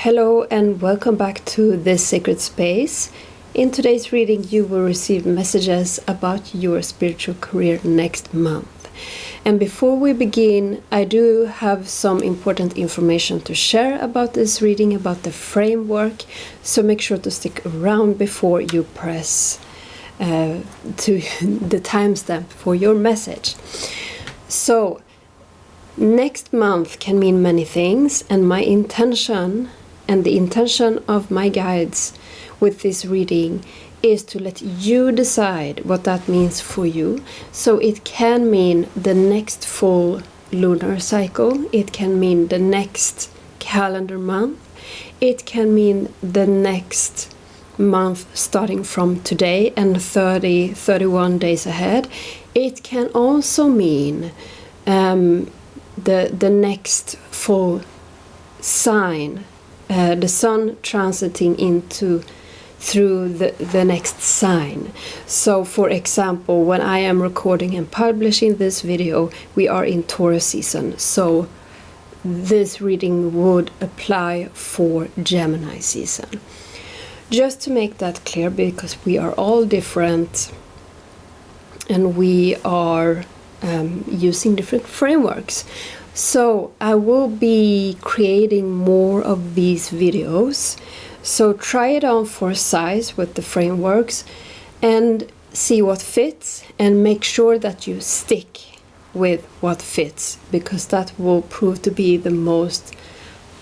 Hello and welcome back to this sacred space. In today's reading you will receive messages about your spiritual career next month. And before we begin, I do have some important information to share about this reading, about the framework, so make sure to stick around before you press to the timestamp for your message. So, next month can mean many things, and my intention and the intention of my guides with this reading is to let you decide what that means for you. So it can mean the next full lunar cycle, it can mean the next calendar month, it can mean the next month starting from today and 31 days ahead. It can also mean the next full sign, the sun transiting through the next sign. So for example, when I am recording and publishing this video, we are in Taurus season, so this reading would apply for Gemini season. Just to make that clear, because we are all different and we are using different frameworks. So I will be creating more of these videos. So try it on for size with the frameworks and see what fits, and make sure that you stick with what fits, because that will prove to be the most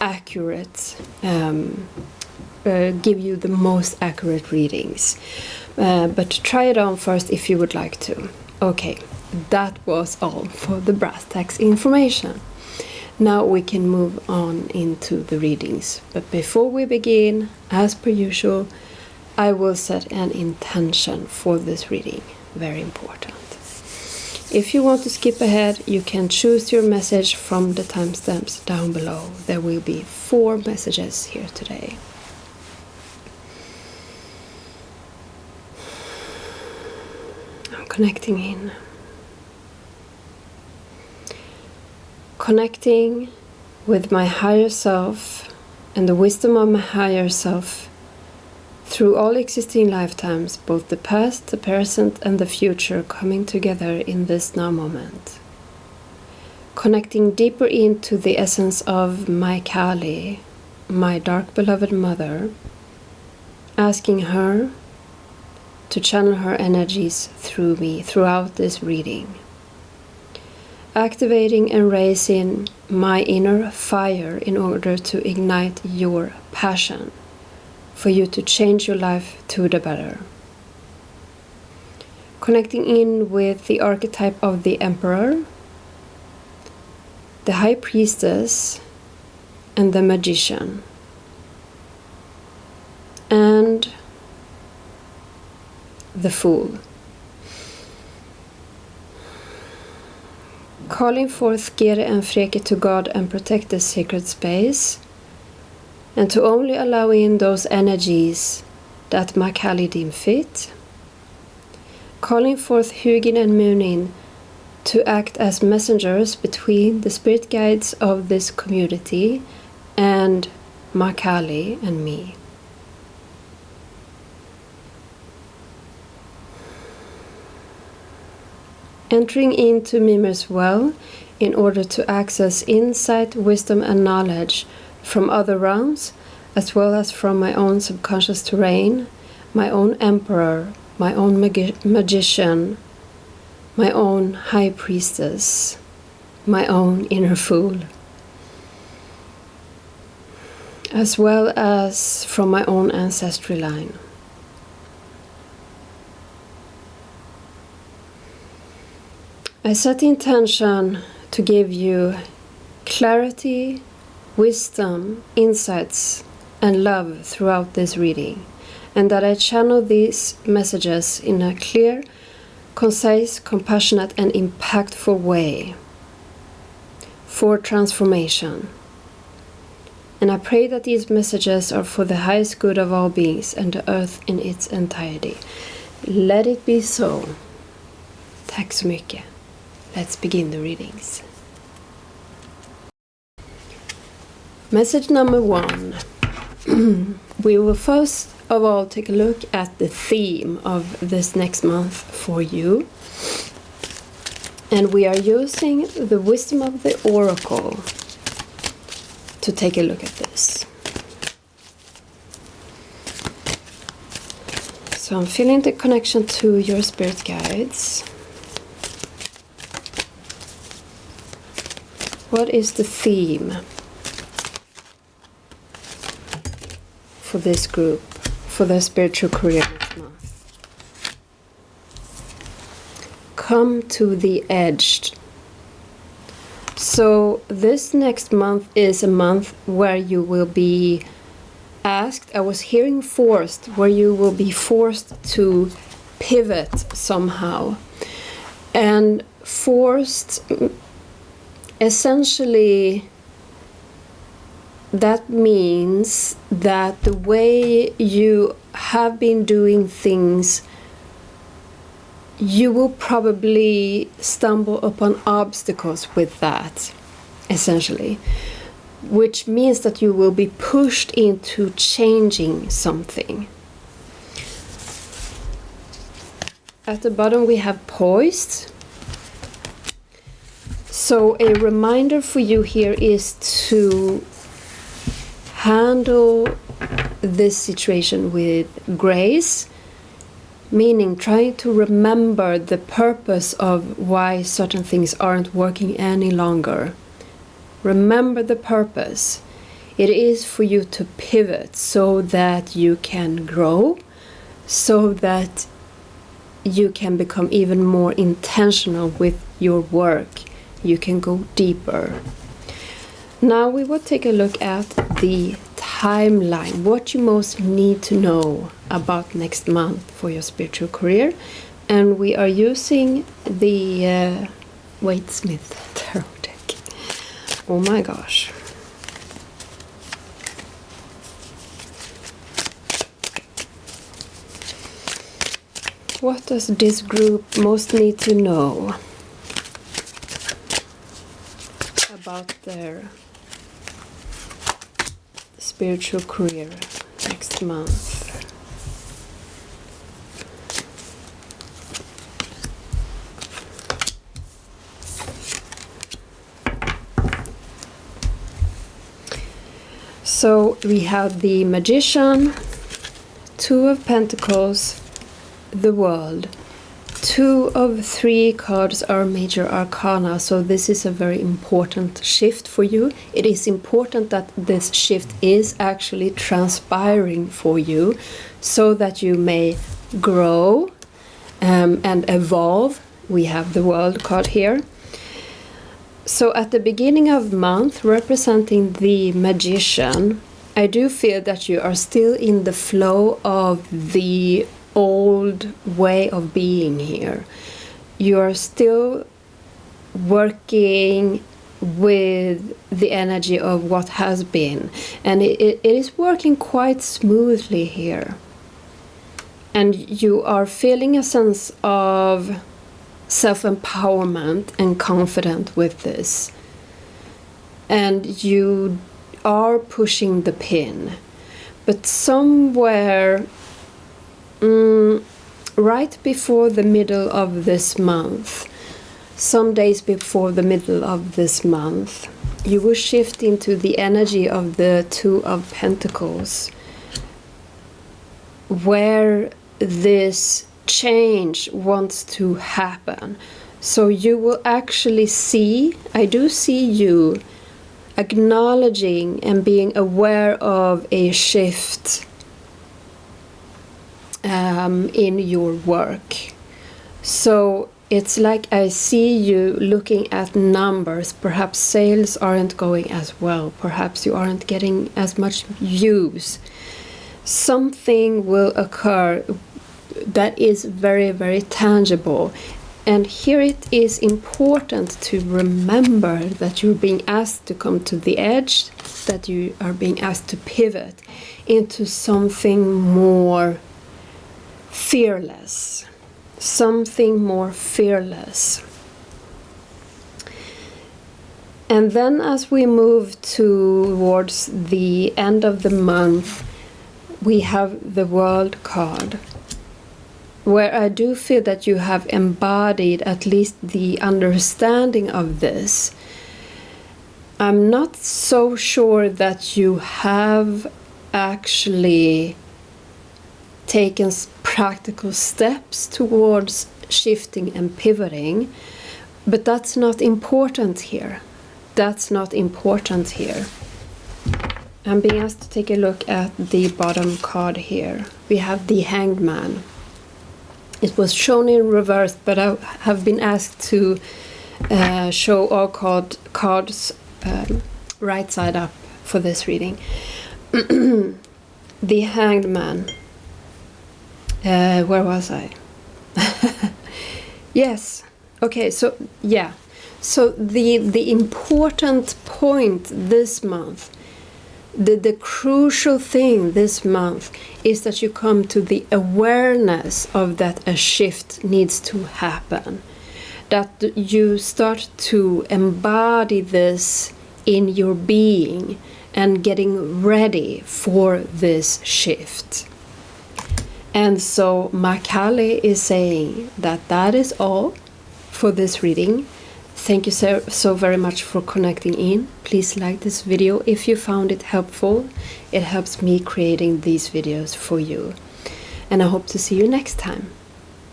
accurate, give you the most accurate readings. But try it on first if you would like to. Okay. That was all for the brass tacks information. Now we can move on into the readings. But before we begin, as per usual, I will set an intention for this reading. Very important. If you want to skip ahead, you can choose your message from the timestamps down below. There will be 4 messages here today. I'm connecting in. Connecting with my higher self and the wisdom of my higher self through all existing lifetimes, both the past, the present, and the future coming together in this now moment. Connecting deeper into the essence of my Kali, my dark beloved mother, asking her to channel her energies through me throughout this reading. Activating and raising my inner fire in order to ignite your passion for you to change your life to the better. Connecting in with the archetype of the Emperor, the High Priestess, and the Magician. And the Fool. Calling forth Gere and Freke to guard and protect this sacred space, and to only allow in those energies that my Kali deem fit. Calling forth Hugin and Munin to act as messengers between the spirit guides of this community and my Kali and me. Entering into Mimir's well in order to access insight, wisdom, and knowledge from other realms, as well as from my own subconscious terrain, my own Emperor, my own Magician, my own High Priestess, my own Inner Fool, as well as from my own ancestry line. I set the intention to give you clarity, wisdom, insights, and love throughout this reading, and that I channel these messages in a clear, concise, compassionate, and impactful way for transformation. And I pray that these messages are for the highest good of all beings and the earth in its entirety. Let it be so. Tack så mycket. Let's begin the readings. Message number 1. we will first of all take a look at the theme of this next month for you. And we are using the Wisdom of the Oracle to take a look at this. So I'm feeling the connection to your spirit guides. What is the theme for this group, for their spiritual career next month? Come to the edge. So this next month is a month where you will be asked, I was hearing forced, where you will be forced to pivot somehow. And forced, essentially, that means that the way you have been doing things, you will probably stumble upon obstacles with that, essentially. Which means that you will be pushed into changing something. At the bottom we have poised. So a reminder for you here is to handle this situation with grace, meaning trying to remember the purpose of why certain things aren't working any longer. Remember the purpose. It is for you to pivot so that you can grow, so that you can become even more intentional with your work. You can go deeper. Now we will take a look at the timeline, what you most need to know about next month for your spiritual career. And we are using the Waite Smith Tarot deck. Oh my gosh. What does this group most need to know about their spiritual career next month? So we have the Magician, Two of Pentacles, the World. 2 of 3 cards are major arcana, so this is a very important shift for you. It is important that this shift is actually transpiring for you so that you may grow and evolve. We have the World card here. So at the beginning of the month, representing the Magician, I do feel that you are still in the flow of the old way of being here. You are still working with the energy of what has been, and it is working quite smoothly here. And you are feeling a sense of self-empowerment and confident with this, and you are pushing the pin, but somewhere right before the middle of this month, some days before the middle of this month, you will shift into the energy of the 2 of Pentacles, where this change wants to happen. So you will actually see, I do see you acknowledging and being aware of a shift in your work. So it's like I see you looking at numbers. Perhaps sales aren't going as well. Perhaps you aren't getting as much views. Something will occur that is very, very tangible. And here it is important to remember that you're being asked to come to the edge, that you are being asked to pivot into something more fearless. Something more fearless. And then as we move towards the end of the month, we have the World card, where I do feel that you have embodied at least the understanding of this. I'm not so sure that you have actually taken practical steps towards shifting and pivoting, but that's not important here. That's not important here. I'm being asked to take a look at the bottom card here. We have the Hanged Man. It was shown in reverse, but I have been asked to show all cards right side up for this reading. The Hanged Man. Where was I? Yes. Okay, so yeah. So the important point this month, the crucial thing this month is that you come to the awareness of that a shift needs to happen. That you start to embody this in your being and getting ready for this shift. And so Makali is saying that that is all for this reading. Thank you so very much for connecting in. Please like this video if you found it helpful. It helps me creating these videos for you. And I hope to see you next time.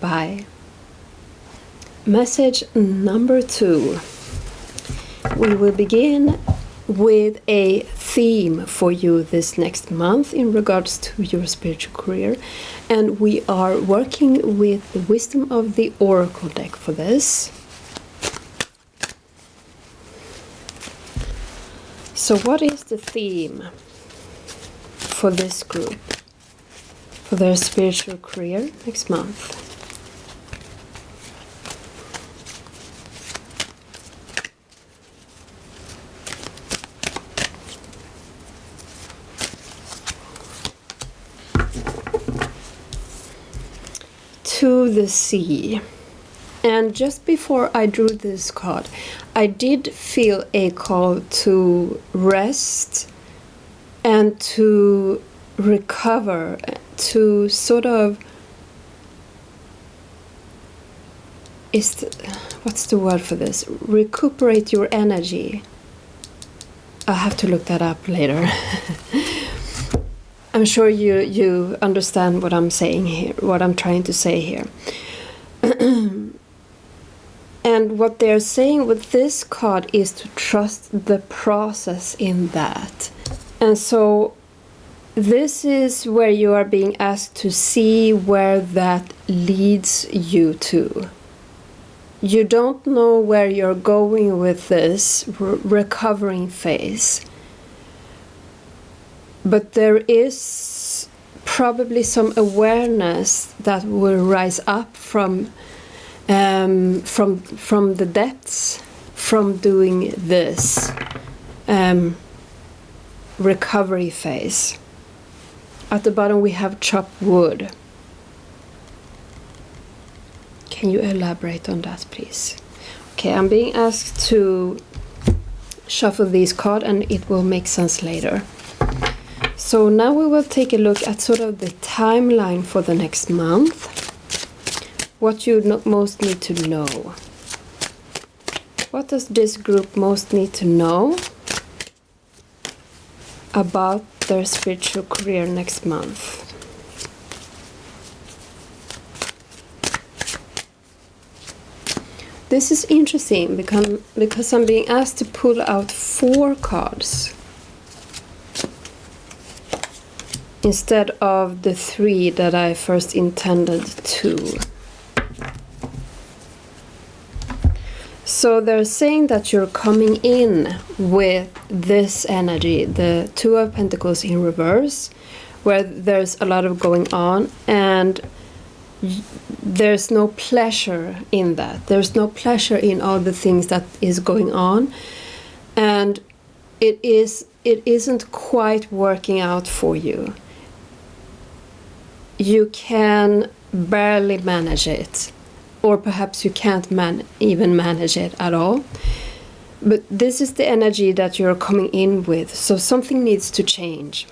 Bye. Message number 2. We will begin with a theme for you this next month in regards to your spiritual career, and we are working with the Wisdom of the Oracle deck for this. So what is the theme for this group for their spiritual career next month? To the Sea. And just before I drew this card, I did feel a call to rest and to recover, to sort of, what's the word for this? Recuperate your energy. I'll have to look that up later. I'm sure you understand what I'm saying here, what I'm trying to say here. And what they're saying with this card is to trust the process in that. And so this is where you are being asked to see where that leads you to. You don't know where you're going with this recovering phase. But there is probably some awareness that will rise up from the depths from doing this recovery phase. At the bottom we have chop wood. Can you elaborate on that, please? Okay, I'm being asked to shuffle these cards and it will make sense later. So now we will take a look at sort of the timeline for the next month. What you most need to know. What does this group most need to know about their spiritual career next month? This is interesting because I'm being asked to pull out 4 cards instead of the 3 that I first intended to. So they're saying that you're coming in with this energy, the 2 of Pentacles in reverse, where there's a lot of going on and there's no pleasure in that. There's no pleasure in all the things that is going on, and it isn't quite working out for you. You can barely manage it, or perhaps you can't even manage it at all. But this is the energy that you're coming in with. So something needs to change.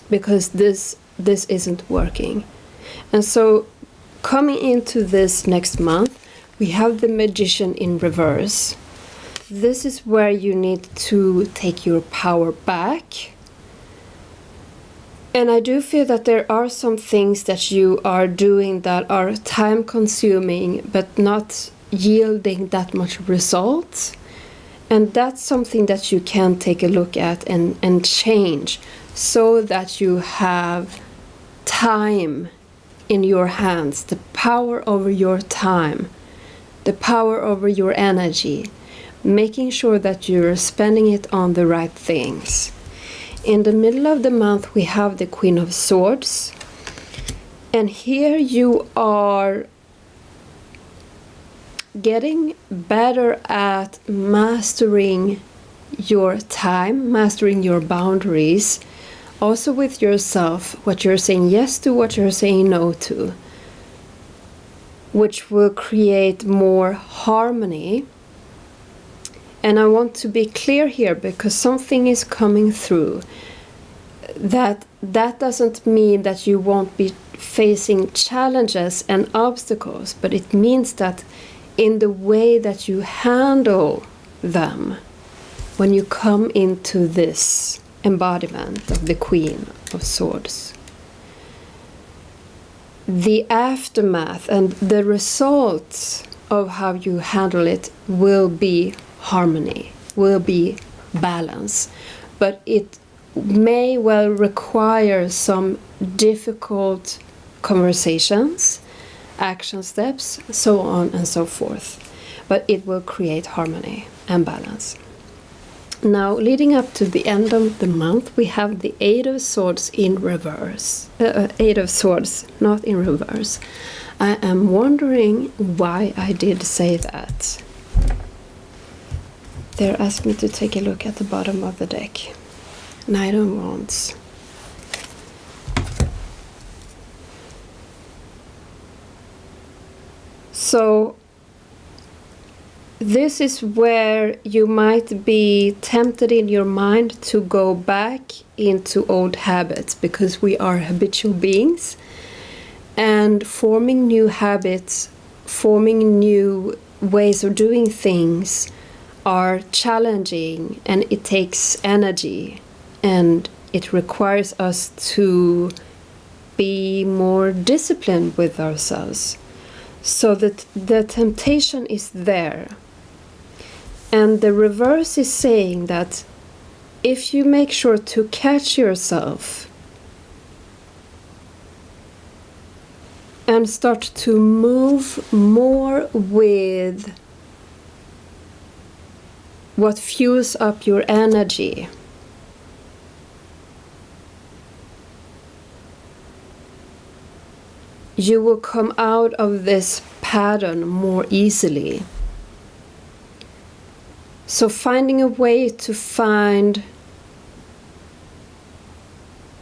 Because this isn't working. And so coming into this next month, we have the Magician in reverse. This is where you need to take your power back. And I do feel that there are some things that you are doing that are time consuming but not yielding that much results. And that's something that you can take a look at and change so that you have time in your hands, the power over your time, the power over your energy, making sure that you're spending it on the right things. In the middle of the month, we have the Queen of Swords. And here you are getting better at mastering your time, mastering your boundaries, also with yourself, what you're saying yes to, what you're saying no to, which will create more harmony. And I want to be clear here because something is coming through. That doesn't mean that you won't be facing challenges and obstacles, but it means that in the way that you handle them, when you come into this embodiment of the Queen of Swords, the aftermath and the results of how you handle it will be harmony, will be balance, but it may well require some difficult conversations, action steps, so on and so forth, but it will create harmony and balance. Now, leading up to the end of the month, we have the Eight of Swords in reverse. Eight of Swords, not in reverse. I am wondering why I did say that. They're asking me to take a look at the bottom of the deck. Knight of Wands. So, this is where you might be tempted in your mind to go back into old habits, because we are habitual beings, and forming new habits, forming new ways of doing things are challenging, and it takes energy, and it requires us to be more disciplined with ourselves. So that the temptation is there. And the reverse is saying that if you make sure to catch yourself and start to move more with what fuels up your energy, you will come out of this pattern more easily. So finding a way to find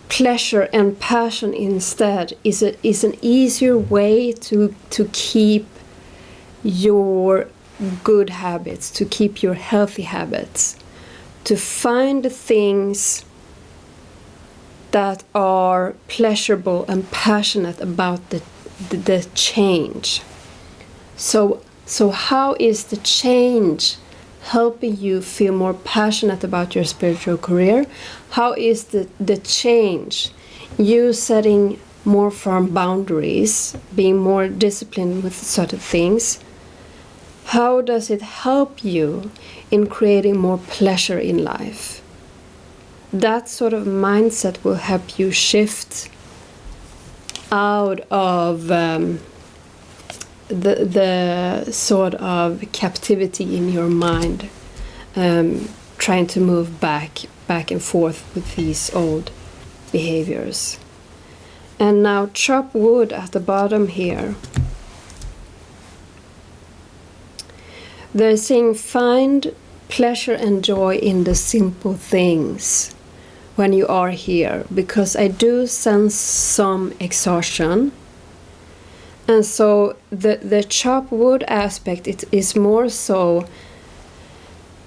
pleasure and passion instead is an easier way to keep your good habits, to keep your healthy habits, to find the things that are pleasurable and passionate about the change. So how is the change helping you feel more passionate about your spiritual career? How is the change you setting more firm boundaries, being more disciplined with certain things? How does it help you in creating more pleasure in life? That sort of mindset will help you shift out of the sort of captivity in your mind, trying to move back and forth with these old behaviors. And now chop wood at the bottom here. They're saying find pleasure and joy in the simple things when you are here, because I do sense some exhaustion. And so the chop wood aspect, it is more so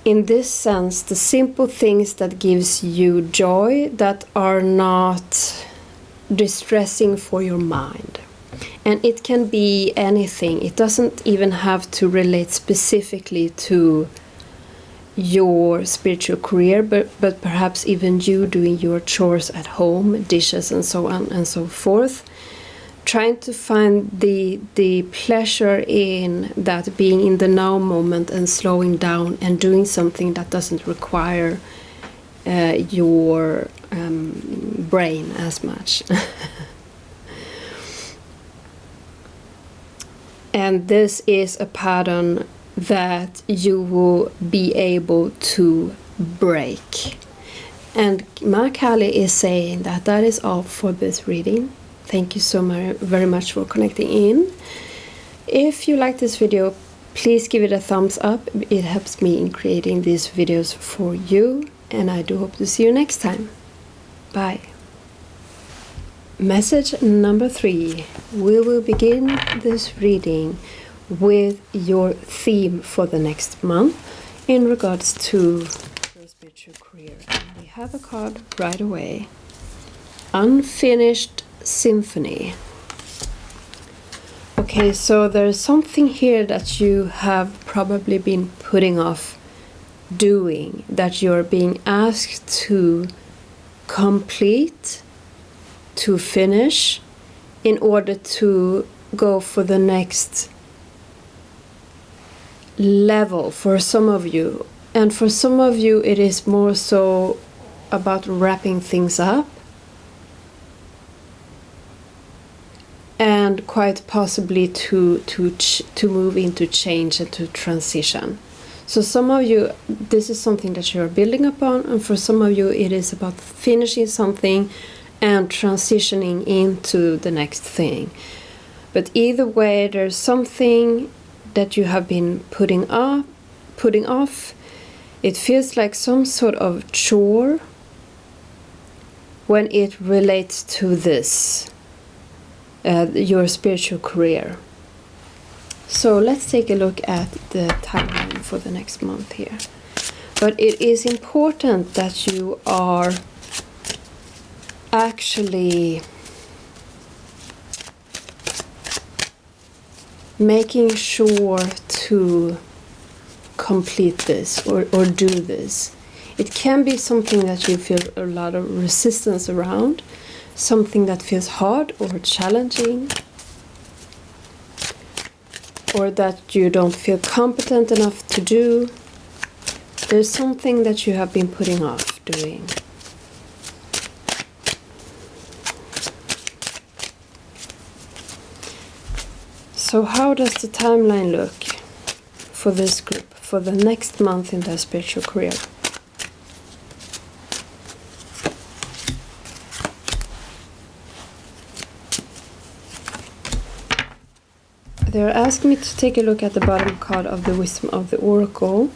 in this sense, the simple things that gives you joy, that are not distressing for your mind. And it can be anything. It doesn't even have to relate specifically to your spiritual career, but perhaps even you doing your chores at home, dishes and so on and so forth. Trying to find the pleasure in that, being in the now moment and slowing down and doing something that doesn't require your brain as much. And this is a pattern that you will be able to break. And Ma Kali is saying that that is all for this reading. Thank you so very much for connecting in. If you like this video, please give it a thumbs up. It helps me in creating these videos for you. And I do hope to see you next time. Bye. Message number 3. We will begin this reading with your theme for the next month in regards to your spiritual career. And we have a card right away. Unfinished Symphony. Okay, so there's something here that you have probably been putting off doing, that you're being asked to complete, to finish, in order to go for the next level for some of you. And for some of you it is more so about wrapping things up, and quite possibly to move into change and to transition. So some of you, this is something that you're building upon, and for some of you it is about finishing something and transitioning into the next thing. But either way, there's something that you have been putting off. It feels like some sort of chore when it relates to this, your spiritual career. So let's take a look at the timeline for the next month here. But it is important that you are actually making sure to complete this or do this. It can be something that you feel a lot of resistance around, something that feels hard or challenging, or that you don't feel competent enough to do. There's something that you have been putting off doing. So how does the timeline look for this group for the next month in their spiritual career? They're asking me to take a look at the bottom card of the Wisdom of the Oracle.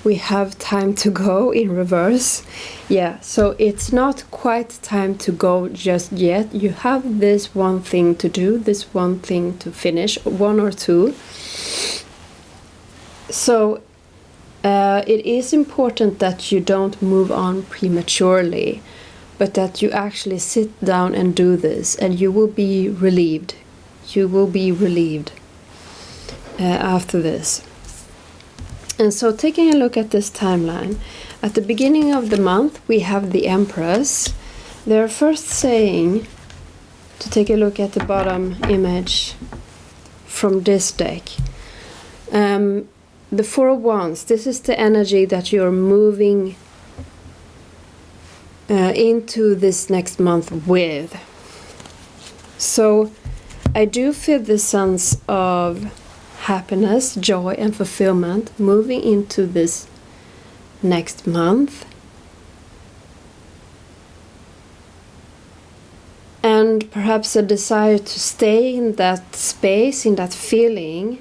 We have time to go in reverse. Yeah, so it's not quite time to go just yet. You have this one thing to do, this one thing to finish, one or two. So it is important that you don't move on prematurely, but that you actually sit down and do this, and you will be relieved. You will be relieved after this. And so taking a look at this timeline, at the beginning of the month we have the Empress. They're first saying to take a look at the bottom image from this deck. The Four of Wands, this is the energy that you're moving into this next month with. So I do feel this sense of happiness, joy and fulfillment moving into this next month. And perhaps a desire to stay in that space, in that feeling.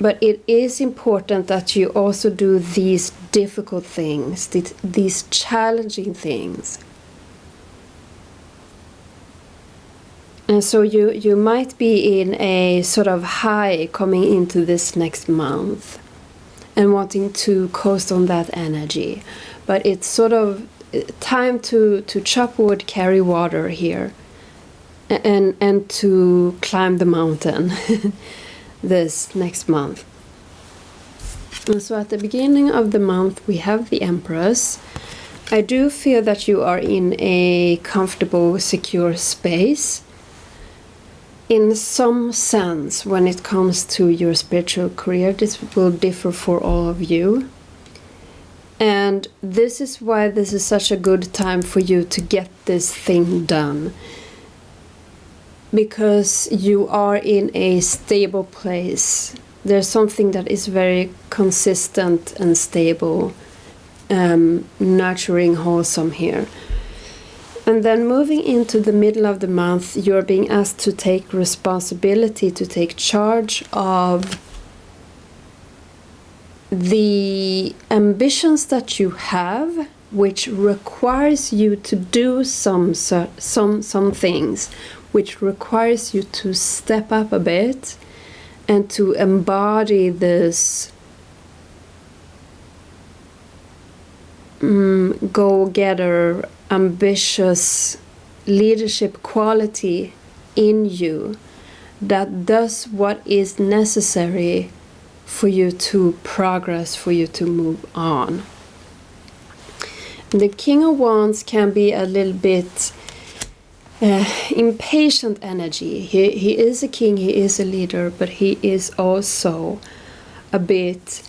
But it is important that you also do these difficult things, these challenging things. And so you might be in a sort of high coming into this next month. and wanting to coast on that energy. But it's sort of time to chop wood, carry water here, and to climb the mountain this next month. And so at the beginning of the month we have the Empress. I do feel that you are in a comfortable, secure space. In some sense, when it comes to your spiritual career, this will differ for all of you. And this is why this is such a good time for you to get this thing done. Because you are in a stable place. There's something that is very consistent and stable, nurturing, wholesome here. And then moving into the middle of the month, you're being asked to take responsibility, to take charge of the ambitions that you have, which requires you to do some things, which requires you to step up a bit and to embody this go-getter, ambitious leadership quality in you that does what is necessary for you to progress, for you to move on. The King of Wands can be a little bit impatient energy. He is a king, he is a leader, but he is also a bit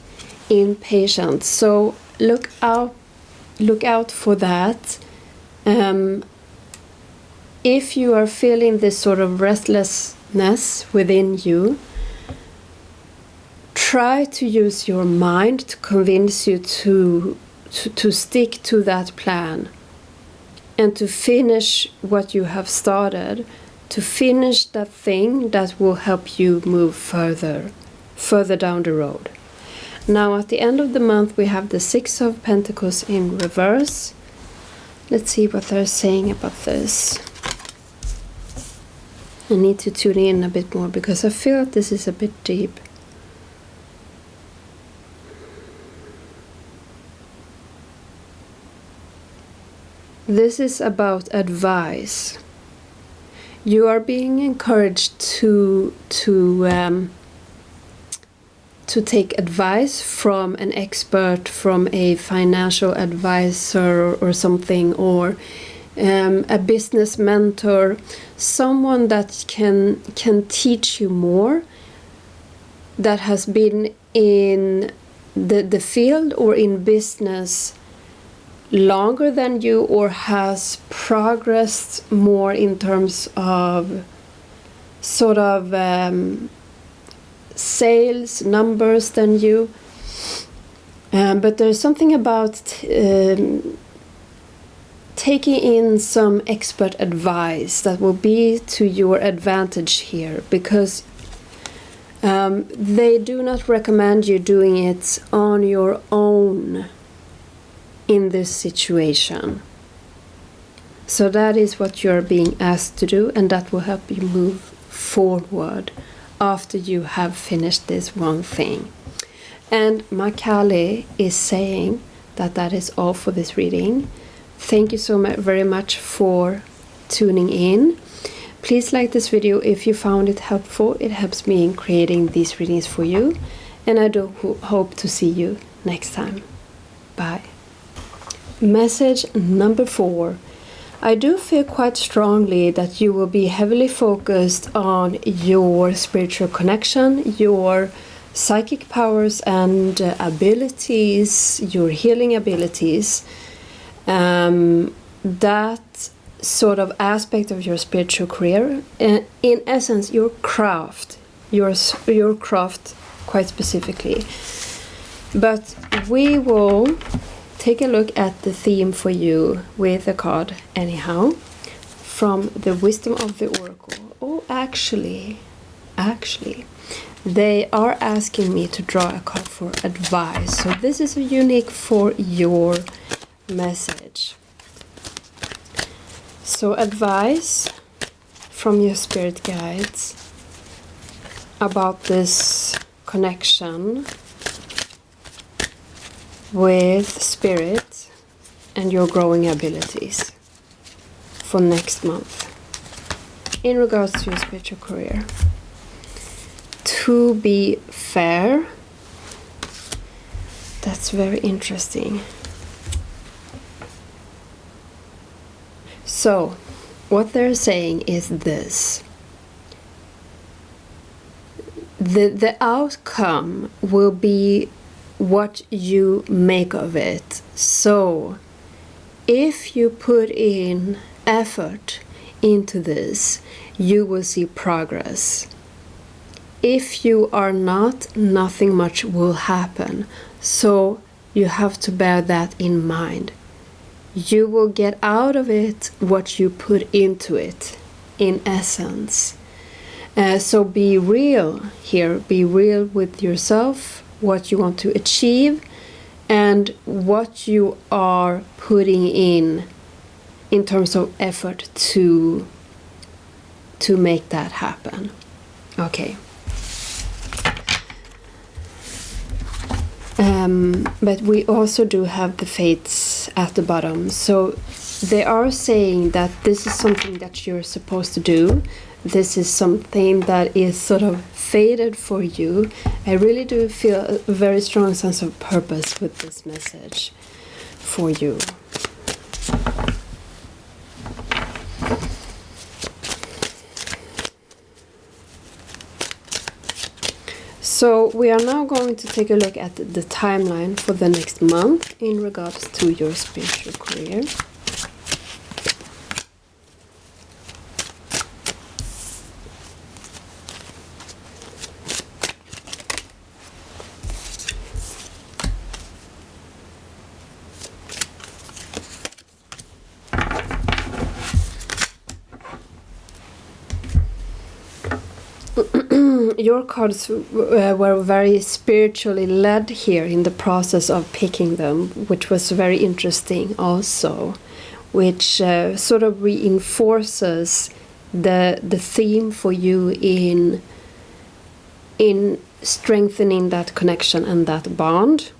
impatient. So look out for that. If you are feeling this sort of restlessness within you, try to use your mind to convince you to stick to that plan and to finish what you have started, to finish that thing that will help you move further down the road. Now at the end of the month we have the Six of Pentacles in reverse. Let's see what they're saying about this. I need to tune in a bit more because I feel that this is a bit deep. This is about advice. You are being encouraged to take advice from an expert, from a financial advisor or something, or a business mentor, someone that can teach you more, that has been in the field or in business longer than you, or has progressed more in terms of sort of sales numbers than you. But there's something about taking in some expert advice that will be to your advantage here, because they do not recommend you doing it on your own in this situation. So that is what you're being asked to do, and that will help you move forward after you have finished this one thing. And Makali is saying that is all for this reading. Thank you so very much for tuning in. Please like this video if you found it helpful. It helps me in creating these readings for you, and I do hope to see you next time. Bye. Message number 4. I do feel quite strongly that you will be heavily focused on your spiritual connection, your psychic powers and abilities, your healing abilities. That sort of aspect of your spiritual career, in essence your craft, your craft quite specifically. But we will take a look at the theme for you with a card anyhow from the Wisdom of the Oracle. Oh, actually they are asking me to draw a card for advice, so this is unique for your message. So advice from your spirit guides about this connection with spirit and your growing abilities for next month in regards to your spiritual career. To be fair, that's very interesting. So, what they're saying is this. The outcome will be what you make of it. So, if you put in effort into this, you will see progress. If you are not, nothing much will happen. So, you have to bear that in mind. You will get out of it what you put into it, in essence. So be real here. Be real with yourself, what you want to achieve, and what you are putting in terms of effort to make that happen. Okay. But we also do have the fates at the bottom. So they are saying that this is something that you're supposed to do. This is something that is sort of fated for you. I really do feel a very strong sense of purpose with this message for you. So we are now going to take a look at the timeline for the next month in regards to your spiritual career. Your cards were very spiritually led here in the process of picking them, which was very interesting also, which sort of reinforces the theme for you in strengthening that connection and that bond.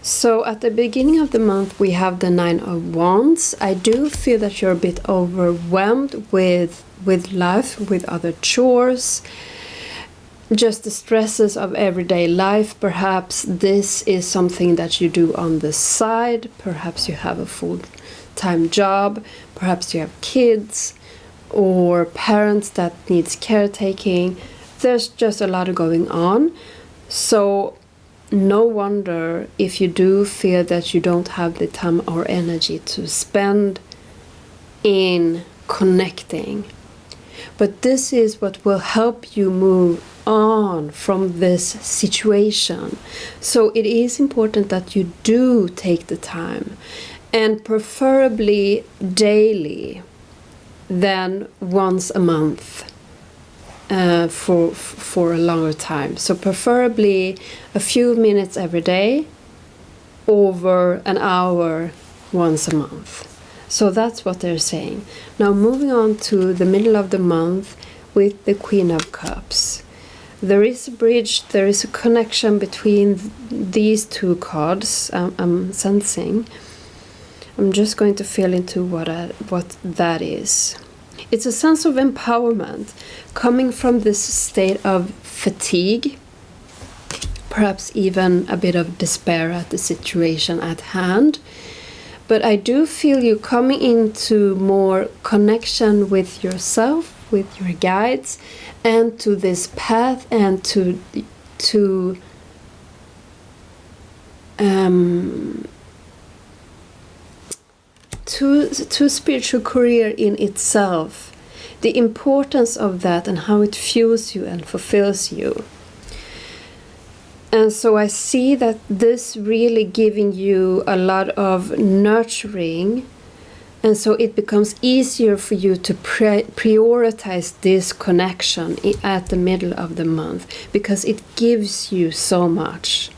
So at the beginning of the month we have the Nine of Wands. I do feel that you're a bit overwhelmed with life, with other chores, just the stresses of everyday life. Perhaps this is something that you do on the side. Perhaps you have a full-time job. Perhaps you have kids or parents that needs caretaking. There's just a lot going on. So no wonder if you do feel that you don't have the time or energy to spend in connecting. But this is what will help you move on from this situation. So it is important that you do take the time, and preferably daily than once a month. For a longer time. So preferably a few minutes every day, over an hour once a month. So that's what they're saying. Now moving on to the middle of the month with the Queen of Cups. There is a bridge, there is a connection between these two cards, I'm sensing. I'm just going to feel into what that is. It's a sense of empowerment coming from this state of fatigue, perhaps even a bit of despair at the situation at hand. But I do feel you coming into more connection with yourself, with your guides, and to this path, and to spiritual career in itself, the importance of that and how it fuels you and fulfills you. And so I see that this really giving you a lot of nurturing, and so it becomes easier for you to prioritize this connection at the middle of the month, because it gives you so much.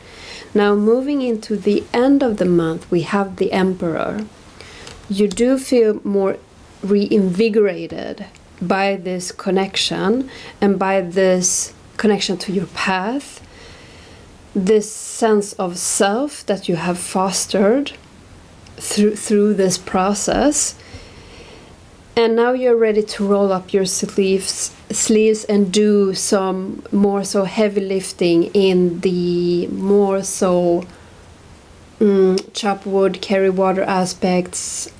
Now moving into the end of the month, we have the Emperor. You do feel more reinvigorated by this connection and by this connection to your path. this sense of self that you have fostered through this process. And now you're ready to roll up your sleeves and do some more so heavy lifting in the more so chop wood, carry water aspects,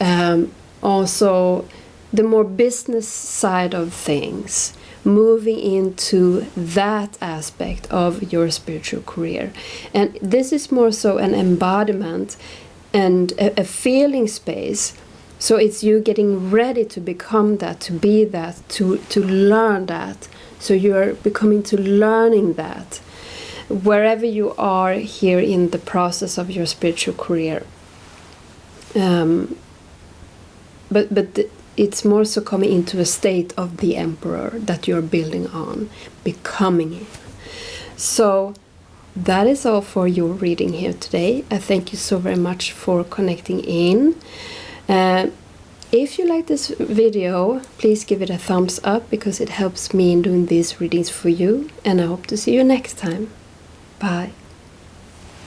also the more business side of things, moving into that aspect of your spiritual career. And this is more so an embodiment and a feeling space. So it's you getting ready to become that, to be that, to learn that. So you're becoming to learning that wherever you are here in the process of your spiritual career. But it's more so coming into a state of the emperor that you're building on, becoming it. So that is all for your reading here today. I thank you so very much for connecting in. If you like this video, please give it a thumbs up because it helps me in doing these readings for you. And I hope to see you next time. Bye.